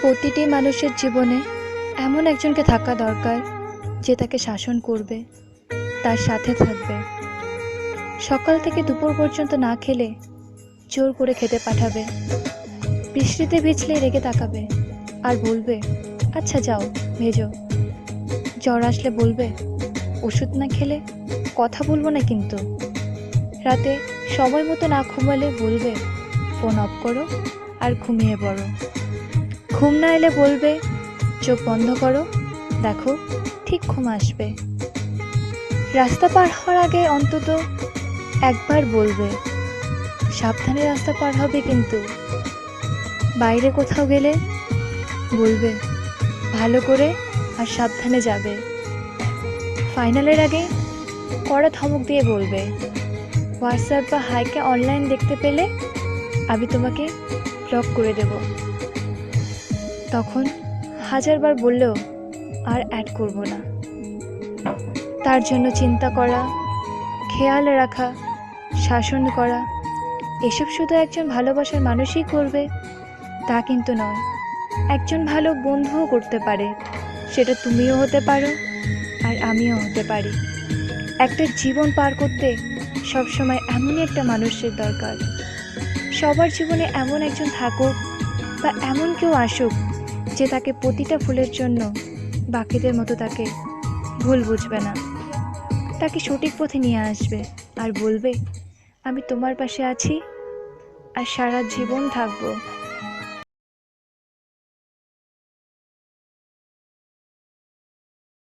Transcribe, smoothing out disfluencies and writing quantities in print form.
প্রতিটি মানুষের জীবনে এমন একজনকে থাকা দরকার যে তাকে শাসন করবে, তার সাথে থাকবে। সকাল থেকে দুপুর পর্যন্ত না খেলে জোর করে খেতে পাঠাবে, বৃষ্টিতে ভিজলে রেগে তাকাবে আর বলবে আচ্ছা যাও ভেজো। জ্বর আসলে বলবে ওষুধ না খেলে কথা বলবো না কিন্তু। রাতে সময় মতো না ঘুমালে বলবে ফোন অফ করো আর ঘুমিয়ে পড়ো। ঘুম না এলে বলবে চোখ বন্ধ করো, দেখো ঠিক ঘুম আসবে। রাস্তা পার হওয়ার আগে অন্তত একবার বলবে সাবধানে রাস্তা পার হবে কিন্তু। বাইরে কোথাও গেলে বলবে ভালো করে আর সাবধানে যাবে। ফাইনালের আগে কড়া ধমক দিয়ে বলবে হোয়াটসঅ্যাপ বা হাইকে অনলাইন দেখতে পেলে আমি তোমাকে ব্লক করে দেব। তখন হাজারবার বললেও আর অ্যাড করব না। তার জন্য চিন্তা করা, খেয়াল রাখা, শাসন করা, এসব শুধু একজন ভালোবাসার মানুষই করবে তা কিন্তু নয়। একজন ভালো বন্ধুও করতে পারে, সেটা তুমিও হতে পারো আর আমিও হতে পারি। একটা জীবন পার করতে সবসময় এমনই একটা মানুষের দরকার। সবার জীবনে এমন একজন থাকুক বা এমন কেউ আসুক যে তাকে প্রতিটা ভুলের জন্য বাকিদের মতো তাকে ভুল বুঝবে না, তাকে সঠিক পথে নিয়ে আসবে আর বলবে আমি তোমার পাশে আছি আর সারা জীবন থাকবো।